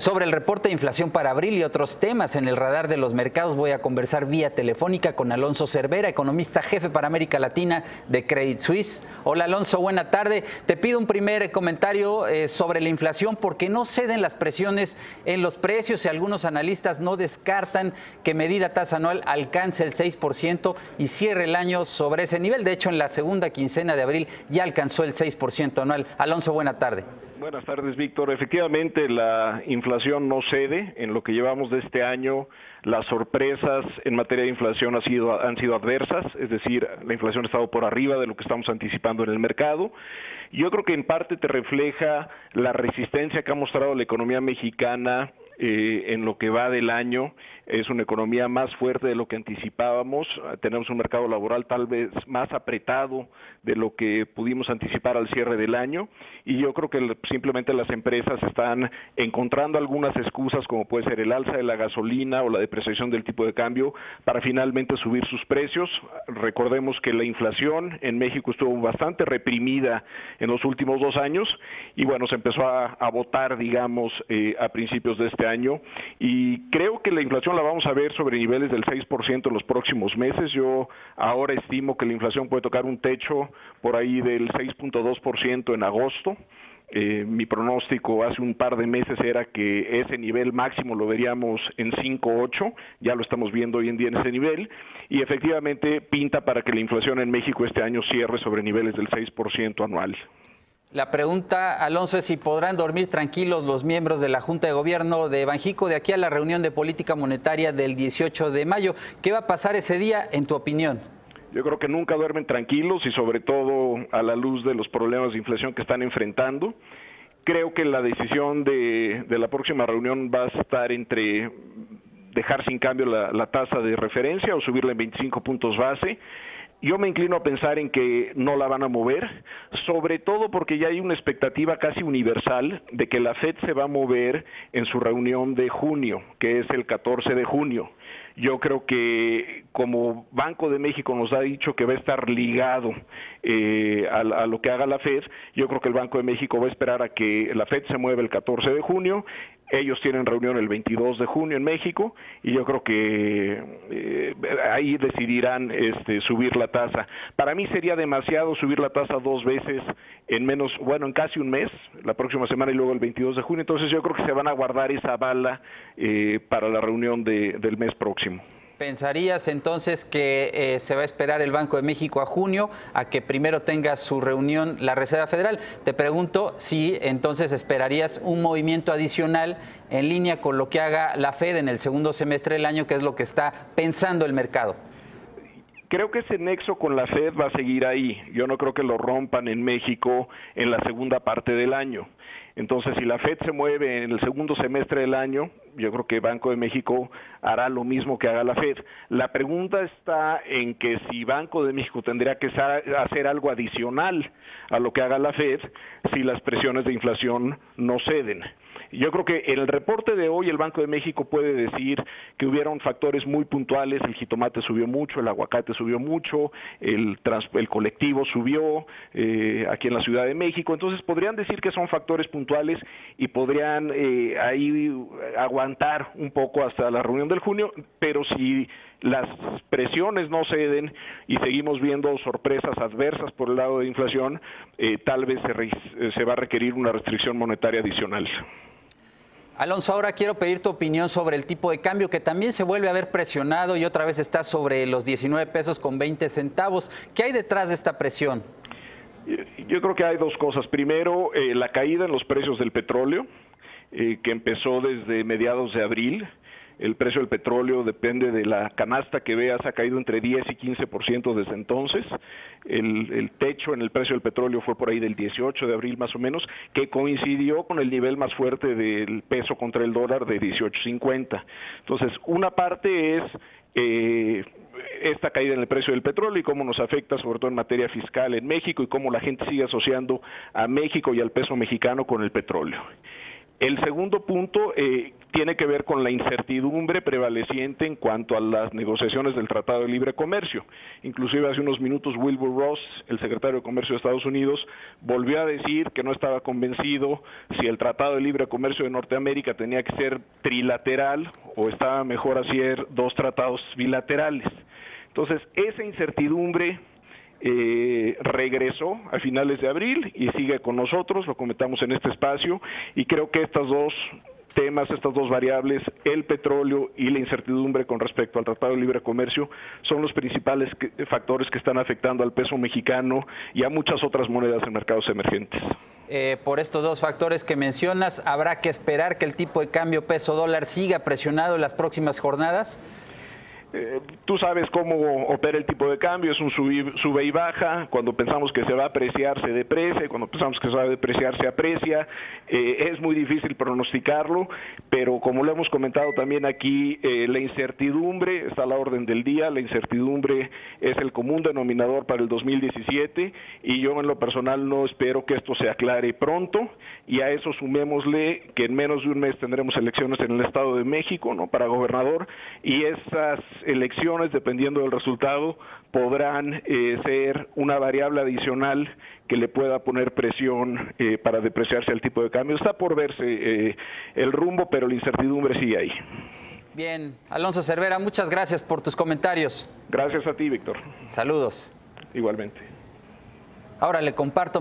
Sobre el reporte de inflación para abril y otros temas en el radar de los mercados, voy a conversar vía telefónica con Alonso Cervera, economista jefe para América Latina de Credit Suisse. Hola Alonso, buena tarde. Te pido un primer comentario sobre la inflación porque no ceden las presiones en los precios y algunos analistas no descartan que medida tasa anual alcance el 6% y cierre el año sobre ese nivel. De hecho, en la segunda quincena de abril ya alcanzó el 6% anual. Alonso, buena tarde. Buenas tardes, Víctor. Efectivamente, la inflación no cede. En lo que llevamos de este año, las sorpresas en materia de inflación han sido adversas, es decir, la inflación ha estado por arriba de lo que estamos anticipando en el mercado. Yo creo que en parte te refleja la resistencia que ha mostrado la economía mexicana en lo que va del año. Es una economía más fuerte de lo que anticipábamos, tenemos un mercado laboral tal vez más apretado de lo que pudimos anticipar al cierre del año, y yo creo que simplemente las empresas están encontrando algunas excusas, como puede ser el alza de la gasolina o la depreciación del tipo de cambio, para finalmente subir sus precios. Recordemos que la inflación en México estuvo bastante reprimida en los últimos 2 años, y bueno, se empezó a botar, digamos, a principios de este año, y creo que la inflación la vamos a ver sobre niveles del 6% en los próximos meses. Yo ahora estimo que la inflación puede tocar un techo por ahí del 6.2% en agosto. Mi pronóstico hace un par de meses era que ese nivel máximo lo veríamos en 5.8, ya lo estamos viendo hoy en día en ese nivel, y efectivamente pinta para que la inflación en México este año cierre sobre niveles del 6% anual. La pregunta, Alonso, es si podrán dormir tranquilos los miembros de la Junta de Gobierno de Banjico de aquí a la reunión de política monetaria del 18 de mayo. ¿Qué va a pasar ese día, en tu opinión? Yo creo que nunca duermen tranquilos y sobre todo a la luz de los problemas de inflación que están enfrentando. Creo que la decisión de la próxima reunión va a estar entre dejar sin cambio la tasa de referencia o subirla en 25 puntos base. Yo me inclino a pensar en que no la van a mover, sobre todo porque ya hay una expectativa casi universal de que la FED se va a mover en su reunión de junio, que es el 14 de junio. Yo creo que como Banco de México nos ha dicho que va a estar ligado a lo que haga la FED, yo creo que el Banco de México va a esperar a que la FED se mueva el 14 de junio, ellos tienen reunión el 22 de junio en México, y yo creo que ahí decidirán subir la tasa. Para mí sería demasiado subir la tasa 2 veces en casi un mes, la próxima semana y luego el 22 de junio, entonces yo creo que se van a guardar esa bala para la reunión del mes próximo. ¿Pensarías entonces que se va a esperar el Banco de México a junio a que primero tenga su reunión la Reserva Federal? Te pregunto si entonces esperarías un movimiento adicional en línea con lo que haga la FED en el segundo semestre del año, que es lo que está pensando el mercado. Creo que ese nexo con la FED va a seguir ahí. Yo no creo que lo rompan en México en la segunda parte del año. Entonces, si la FED se mueve en el segundo semestre del año, yo creo que Banco de México hará lo mismo que haga la FED. La pregunta está en que si Banco de México tendría que hacer algo adicional a lo que haga la FED si las presiones de inflación no ceden. Yo creo que en el reporte de hoy el Banco de México puede decir que hubieron factores muy puntuales, el jitomate subió mucho, el aguacate subió mucho, el colectivo subió aquí en la Ciudad de México, entonces podrían decir que son factores puntuales y podrían ahí aguantar un poco hasta la reunión del junio, pero si las presiones no ceden y seguimos viendo sorpresas adversas por el lado de inflación, tal vez se va a requerir una restricción monetaria adicional. Alonso, ahora quiero pedir tu opinión sobre el tipo de cambio, que también se vuelve a ver presionado y otra vez está sobre los 19 pesos con 20 centavos. ¿Qué hay detrás de esta presión? Yo creo que hay dos cosas. Primero, la caída en los precios del petróleo, que empezó desde mediados de abril. El precio del petróleo depende de la canasta que veas, ha caído entre 10 y 15% desde entonces. El techo en el precio del petróleo fue por ahí del 18 de abril más o menos, que coincidió con el nivel más fuerte del peso contra el dólar de 18.50. Entonces, una parte es esta caída en el precio del petróleo y cómo nos afecta sobre todo en materia fiscal en México y cómo la gente sigue asociando a México y al peso mexicano con el petróleo. El segundo punto tiene que ver con la incertidumbre prevaleciente en cuanto a las negociaciones del Tratado de Libre Comercio. Inclusive hace unos minutos Wilbur Ross, el secretario de Comercio de Estados Unidos, volvió a decir que no estaba convencido si el Tratado de Libre Comercio de Norteamérica tenía que ser trilateral o estaba mejor hacer 2 tratados bilaterales. Entonces, esa incertidumbre regresó a finales de abril y sigue con nosotros, lo comentamos en este espacio, y creo que estos 2 temas, estas 2 variables, el petróleo y la incertidumbre con respecto al Tratado de Libre Comercio, son los principales factores que están afectando al peso mexicano y a muchas otras monedas en mercados emergentes. Por estos 2 factores que mencionas, ¿habrá que esperar que el tipo de cambio peso-dólar siga presionado en las próximas jornadas? Tú sabes cómo opera el tipo de cambio, es un sube y baja. Cuando pensamos que se va a apreciar, se deprecia, cuando pensamos que se va a depreciar, se aprecia. Es muy difícil pronosticarlo, pero como lo hemos comentado también aquí, la incertidumbre está a la orden del día. La incertidumbre es el común denominador para el 2017 y yo en lo personal no espero que esto se aclare pronto, y a eso sumémosle que en menos de un mes tendremos elecciones en el Estado de México, ¿no?, para gobernador, y esas elecciones, dependiendo del resultado, podrán ser una variable adicional que le pueda poner presión para depreciarse el tipo de cambio. Está por verse el rumbo, pero la incertidumbre sigue ahí. Bien, Alonso Cervera, muchas gracias por tus comentarios. Gracias a ti, Víctor. Saludos. Igualmente. Ahora le comparto